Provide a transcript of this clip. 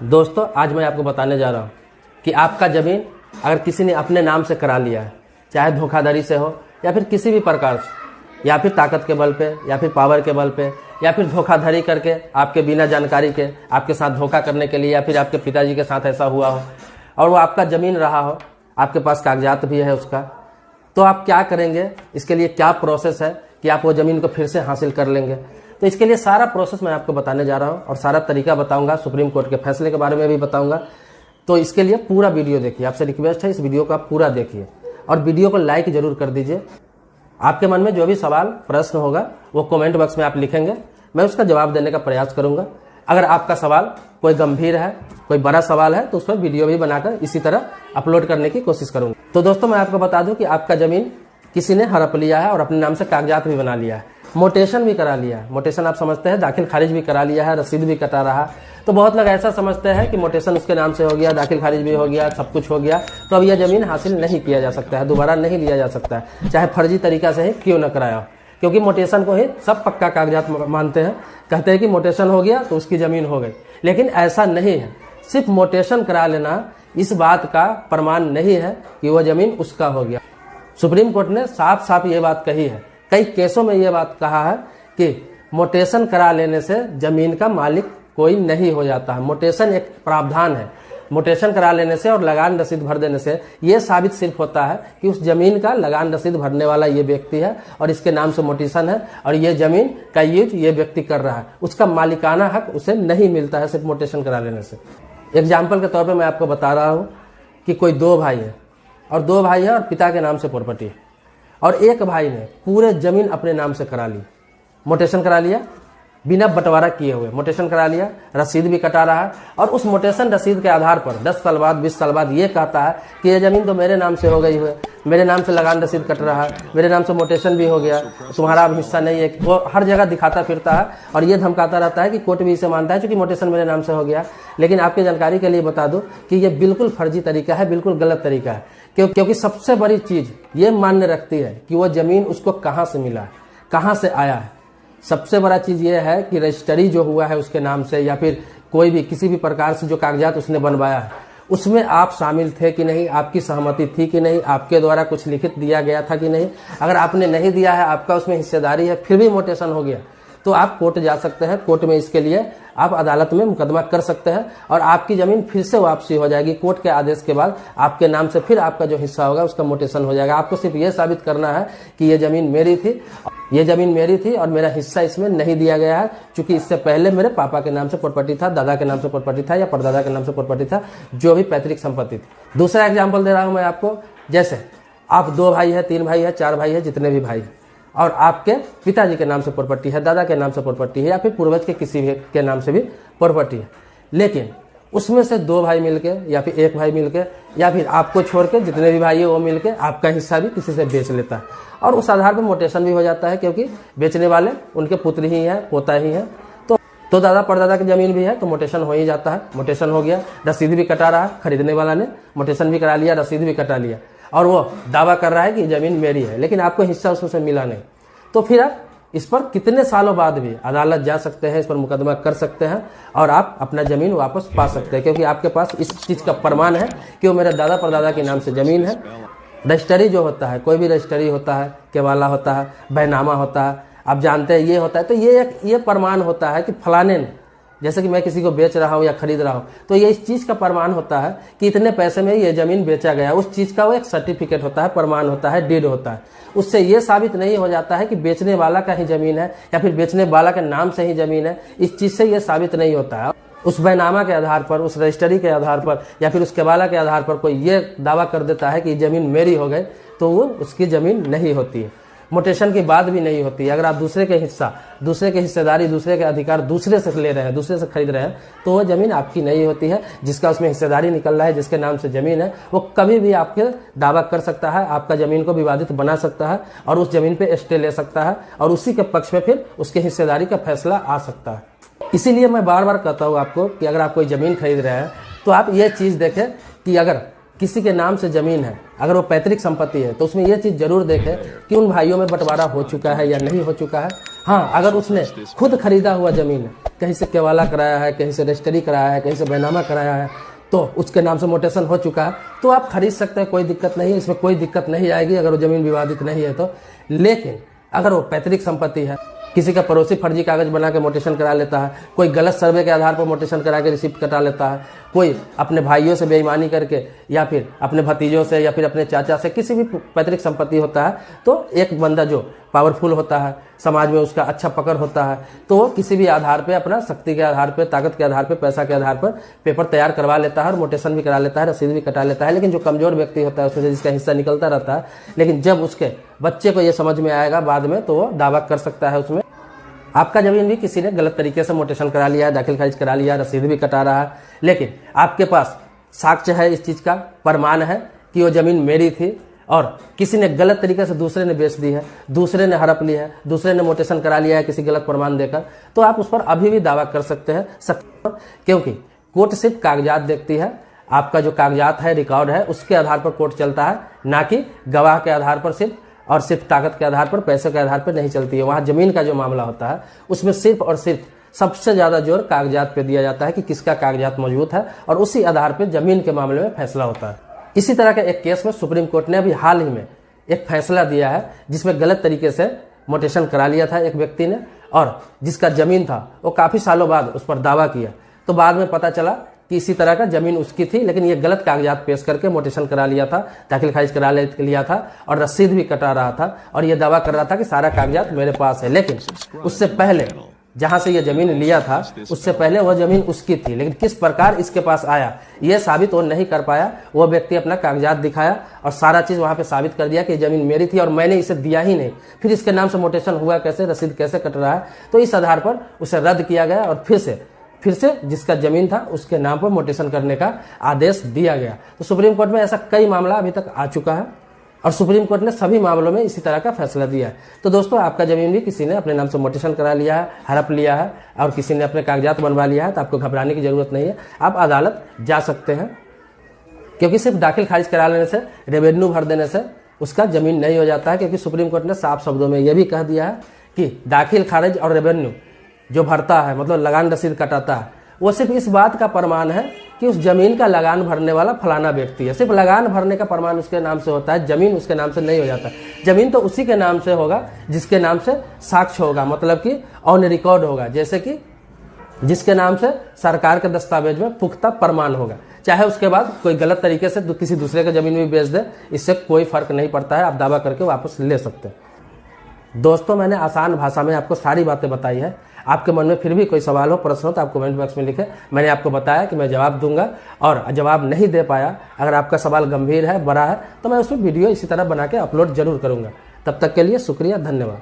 दोस्तों, आज मैं आपको बताने जा रहा हूँ कि आपका ज़मीन अगर किसी ने अपने नाम से करा लिया है, चाहे धोखाधड़ी से हो या फिर किसी भी प्रकार से, या फिर ताकत के बल पे या फिर पावर के बल पे, या फिर धोखाधड़ी करके आपके बिना जानकारी के आपके साथ धोखा करने के लिए, या फिर आपके पिताजी के साथ ऐसा हुआ हो और वो आपका ज़मीन रहा हो, आपके पास कागजात भी है उसका, तो आप क्या करेंगे, इसके लिए क्या प्रोसेस है कि आप वो ज़मीन को फिर से हासिल कर लेंगे। तो इसके लिए सारा प्रोसेस मैं आपको बताने जा रहा हूँ और सारा तरीका बताऊंगा, सुप्रीम कोर्ट के फैसले के बारे में भी बताऊंगा। तो इसके लिए पूरा वीडियो देखिए, आपसे रिक्वेस्ट है इस वीडियो को आप पूरा देखिए और वीडियो को लाइक जरूर कर दीजिए। आपके मन में जो भी सवाल प्रश्न होगा वो कमेंट बॉक्स में आप लिखेंगे, मैं उसका जवाब देने का प्रयास करूंगा। अगर आपका सवाल कोई गंभीर है, कोई बड़ा सवाल है, तो उस पर वीडियो भी बनाकर इसी तरह अपलोड करने की कोशिश करूंगा। तो दोस्तों, मैं आपको बता दूं कि आपका ज़मीन किसी ने हड़प लिया है और अपने नाम से कागजात भी बना लिया है, मोटेशन भी करा लिया है। मोटेशन आप समझते हैं, दाखिल खारिज भी करा लिया है, रसीद भी कटा रहा। तो बहुत लोग ऐसा समझते हैं कि मोटेशन उसके नाम से हो गया, दाखिल खारिज भी हो गया, सब कुछ हो गया, तो अब यह ज़मीन हासिल नहीं किया जा सकता है, दोबारा नहीं लिया जा सकता है, चाहे फर्जी तरीका से ही क्यों न कराया हो, क्योंकि मोटेशन को ही सब पक्का कागजात मानते हैं। कहते हैं कि मोटेशन हो गया तो उसकी ज़मीन हो गई, लेकिन ऐसा नहीं है। सिर्फ मोटेशन करा लेना इस बात का प्रमाण नहीं है कि वह ज़मीन उसका हो गया। सुप्रीम कोर्ट ने साफ साफ ये बात कही है, कई केसों में ये बात कहा है कि मोटेशन करा लेने से ज़मीन का मालिक कोई नहीं हो जाता है। मोटेशन एक प्रावधान है। मोटेशन करा लेने से और लगान रसीद भर देने से ये साबित सिर्फ होता है कि उस ज़मीन का लगान रसीद भरने वाला ये व्यक्ति है और इसके नाम से मोटेशन है और ये ज़मीन का यूज ये व्यक्ति कर रहा है, उसका मालिकाना हक उसे नहीं मिलता है सिर्फ मोटेशन करा लेने से। एग्जाम्पल के तौर पर मैं आपको बता रहा हूँ कि कोई दो भाई है और पिता के नाम से प्रॉपर्टी है, और एक भाई ने पूरे ज़मीन अपने नाम से करा ली, मोटेशन करा लिया, बिना बंटवारा किए हुए मोटेशन करा लिया, रसीद भी कटा रहा है, और उस मोटेशन रसीद के आधार पर 10 साल बाद 20 साल बाद ये कहता है कि ये ज़मीन तो मेरे नाम से हो गई है, मेरे नाम से लगान रसीद कट रहा है, मेरे नाम से मोटेशन भी हो गया, तुम्हारा अब हिस्सा नहीं है। वो हर जगह दिखाता फिरता है और ये धमकाता रहता है कि कोर्ट भी इसे मानता है क्योंकि मोटेशन मेरे नाम से हो गया। लेकिन आपकी जानकारी के लिए बता दूं कि ये बिल्कुल फर्जी तरीका है, बिल्कुल गलत तरीका है, क्योंकि सबसे बड़ी चीज़ ये मान्य रखती है कि वो ज़मीन उसको कहाँ से मिला है, कहाँ से आया है। सबसे बड़ा चीज़ ये है कि रजिस्ट्री जो हुआ है उसके नाम से, या फिर कोई भी किसी भी प्रकार से जो कागजात उसने बनवाया है उसमें आप शामिल थे कि नहीं, आपकी सहमति थी कि नहीं, आपके द्वारा कुछ लिखित दिया गया था कि नहीं। अगर आपने नहीं दिया है, आपका उसमें हिस्सेदारी है, फिर भी मोटेशन हो गया, तो आप कोर्ट जा सकते हैं। कोर्ट में इसके लिए आप अदालत में मुकदमा कर सकते हैं और आपकी ज़मीन फिर से वापसी हो जाएगी। कोर्ट के आदेश के बाद आपके नाम से फिर आपका जो हिस्सा होगा उसका मोटेशन हो जाएगा। आपको सिर्फ ये साबित करना है कि ये ज़मीन मेरी थी, और मेरा हिस्सा इसमें नहीं दिया गया है, क्योंकि इससे पहले मेरे पापा के नाम से प्रॉपर्टी था, दादा के नाम से प्रॉपर्टी था, या परदादा के नाम से प्रॉपर्टी था, जो भी पैतृक संपत्ति थी। दूसरा एग्जाम्पल दे रहा हूँ मैं आपको, जैसे आप 2 भाई है, 3 भाई है, 4 भाई है, जितने भी भाई, और आपके पिताजी के नाम से प्रॉपर्टी है, दादा के नाम से प्रॉपर्टी है, या फिर पूर्वज के किसी भी के नाम से भी प्रॉपर्टी है, लेकिन उसमें से 2 भाई मिलके या फिर 1 भाई मिलके या फिर आपको छोड़ के जितने भी भाई है वो मिलके आपका हिस्सा भी किसी से बेच लेता है, और उस आधार पर मोटेशन भी हो जाता है, क्योंकि बेचने वाले उनके पुत्र ही हैं, पोता ही है, तो दादा परदादा की ज़मीन भी है, तो मोटेशन हो ही जाता है। मोटेशन हो गया, रसीद भी कटा रहा है, खरीदने वाला ने मोटेशन भी करा लिया, रसीद भी कटा लिया, और वो दावा कर रहा है कि ज़मीन मेरी है, लेकिन आपको हिस्सा उसमें से मिला नहीं। तो फिर आप इस पर कितने सालों बाद भी अदालत जा सकते हैं, इस पर मुकदमा कर सकते हैं और आप अपना ज़मीन वापस पा सकते हैं, क्योंकि आपके पास इस चीज़ का प्रमाण है कि वो मेरे दादा परदादा के नाम से ज़मीन है। रजिस्ट्री जो होता है, कोई भी रजिस्ट्री होता है, केवाला होता है, बैनामा होता है, आप जानते हैं ये होता है, तो ये प्रमाण होता है कि फलाने ने, जैसे कि मैं किसी को बेच रहा हूँ या खरीद रहा हूँ, तो ये इस चीज़ का प्रमाण होता है कि इतने पैसे में ये ज़मीन बेचा गया, उस चीज़ का वो एक सर्टिफिकेट होता है, प्रमाण होता है, डीड होता है। उससे ये साबित नहीं हो जाता है कि बेचने वाला का ही ज़मीन है या फिर बेचने वाला के नाम से ही ज़मीन है, इस चीज़ से ये साबित नहीं होता है। उस बैनामा के आधार पर, उस रजिस्ट्री के आधार पर या फिर उस केवाला के आधार पर कोई ये दावा कर देता है कि ज़मीन मेरी हो गई, तो वो उसकी ज़मीन नहीं होती है, मोटेशन की बात भी नहीं होती है। अगर आप दूसरे के हिस्सा, दूसरे के हिस्सेदारी, दूसरे के अधिकार दूसरे से ले रहे हैं, दूसरे से खरीद रहे हैं, तो वो ज़मीन आपकी नहीं होती है। जिसका उसमें हिस्सेदारी निकल रहा है, जिसके नाम से ज़मीन है, वो कभी भी आपके दावा कर सकता है, आपका ज़मीन को विवादित बना सकता है और उस ज़मीन पे स्टे ले सकता है, और उसी के पक्ष में फिर उसके हिस्सेदारी का फैसला आ सकता है। इसीलिए मैं बार बार कहता हूँ आपको कि अगर आप कोई ज़मीन खरीद रहे हैं तो आप ये चीज़ देखें कि अगर किसी के नाम से ज़मीन है, अगर वो पैतृक संपत्ति है, तो उसमें ये चीज़ जरूर देखें कि उन भाइयों में बंटवारा हो चुका है या नहीं हो चुका है। हाँ, अगर उसने खुद खरीदा हुआ जमीन है, कहीं से केवाला कराया है, कहीं से रजिस्ट्री कराया है, कहीं से बैनामा कराया है, तो उसके नाम से मोटेशन हो चुका है, तो आप खरीद सकते हैं, कोई दिक्कत नहीं है, इसमें कोई दिक्कत नहीं आएगी अगर वो जमीन विवादित नहीं है तो। लेकिन अगर वो पैतृक संपत्ति है, किसी का पड़ोसी फर्जी कागज बना के मोटेशन करा लेता है, कोई गलत सर्वे के आधार पर मोटेशन करा के रिसिप्ट कटा लेता है, कोई अपने भाइयों से बेईमानी करके या फिर अपने भतीजों से या फिर अपने चाचा से किसी भी पैतृक संपत्ति होता है, तो एक बंदा जो पावरफुल होता है, समाज में उसका अच्छा पकड़ होता है, तो वो किसी भी आधार पे, अपना शक्ति के आधार पे, ताकत के आधार पे, पैसा के आधार पर पेपर तैयार करवा लेता है और मोटेशन भी करा लेता है, रसीद भी कटा लेता है। लेकिन जो कमजोर व्यक्ति होता है, उसमें से जिसका हिस्सा निकलता रहता है, लेकिन जब उसके बच्चे को ये समझ में आएगा बाद में, तो वो दावा कर सकता है उसमें। आपका जमीन भी किसी ने गलत तरीके से मोटेशन करा लिया है, दाखिल खारिज करा लिया, रसीद भी कटा रहा है, लेकिन आपके पास साक्ष्य है, इस चीज का प्रमाण है कि वो जमीन मेरी थी और किसी ने गलत तरीके से दूसरे ने बेच दी है, दूसरे ने हड़प ली है, दूसरे ने मोटेशन करा लिया है किसी गलत प्रमाण देकर, तो आप उस पर अभी भी दावा कर सकते हैं, क्योंकि कोर्ट सिर्फ कागजात देखती है। आपका जो कागजात है, रिकॉर्ड है, उसके आधार पर कोर्ट चलता है, ना कि गवाह के आधार पर सिर्फ ताकत के आधार पर, पैसे के आधार पर नहीं चलती है। वहां जमीन का जो मामला होता है उसमें सिर्फ और सिर्फ सबसे ज्यादा जोर कागजात पे दिया जाता है कि किसका कागजात मौजूद है, और उसी आधार पर जमीन के मामले में फैसला होता है। इसी तरह के एक केस में सुप्रीम कोर्ट ने अभी हाल ही में एक फैसला दिया है, जिसमें गलत तरीके से मोटेशन करा लिया था एक व्यक्ति ने, और जिसका जमीन था वो काफी सालों बाद उस पर दावा किया, तो बाद में पता चला कि इसी तरह का जमीन उसकी थी, लेकिन ये गलत कागजात पेश करके मोटेशन करा लिया था, दाखिल खारिज करा लिया था और रसीद भी कटा रहा था, और ये दावा कर रहा था कि सारा कागजात मेरे पास है। लेकिन उससे पहले जहां से ये जमीन लिया था, उससे पहले वह जमीन उसकी थी, लेकिन किस प्रकार इसके पास आया ये साबित वो नहीं कर पाया। वो व्यक्ति अपना कागजात दिखाया और सारा चीज वहां पे साबित कर दिया कि जमीन मेरी थी और मैंने इसे दिया ही नहीं, फिर इसके नाम से मोटेशन हुआ कैसे, रसीद कैसे कट रहा है, तो इस आधार पर उसे रद्द किया गया और फिर से जिसका जमीन था उसके नाम पर मोटेशन करने का आदेश दिया गया। तो सुप्रीम कोर्ट में ऐसा कई मामला अभी तक आ चुका है और सुप्रीम कोर्ट ने सभी मामलों में इसी तरह का फैसला दिया है। तो दोस्तों, आपका जमीन भी किसी ने अपने नाम से मोटेशन करा लिया है, हड़प लिया है और किसी ने अपने कागजात बनवा लिया है, तो आपको घबराने की जरूरत नहीं है, आप अदालत जा सकते हैं, क्योंकि सिर्फ दाखिल खारिज करा लेने से, रेवेन्यू भर देने से उसका जमीन नहीं हो जाता है। क्योंकि सुप्रीम कोर्ट ने साफ शब्दों में यह भी कह दिया है कि दाखिल खारिज और रेवेन्यू जो भरता है, मतलब लगान रसीद कटाता है, वो सिर्फ इस बात का प्रमाण है कि उस जमीन का लगान भरने वाला फलाना व्यक्ति है। सिर्फ लगान भरने का प्रमाण उसके नाम से होता है, जमीन उसके नाम से नहीं हो जाता। जमीन तो उसी के नाम से होगा जिसके नाम से साक्ष्य होगा, मतलब कि ऑन रिकॉर्ड होगा, जैसे कि जिसके नाम से सरकार के दस्तावेज में पुख्ता प्रमाण होगा। चाहे उसके बाद कोई गलत तरीके से किसी दूसरे का जमीन भी बेच दे, इससे कोई फर्क नहीं पड़ता है, आप दावा करके वापस ले सकते हैं। दोस्तों, मैंने आसान भाषा में आपको सारी बातें बताई है। आपके मन में फिर भी कोई सवाल हो, प्रश्न हो, तो आप कमेंट बॉक्स में लिखें। मैंने आपको बताया कि मैं जवाब दूंगा, और जवाब नहीं दे पाया, अगर आपका सवाल गंभीर है, बड़ा है, तो मैं उसमें वीडियो इसी तरह बना के अपलोड जरूर करूंगा। तब तक के लिए शुक्रिया, धन्यवाद।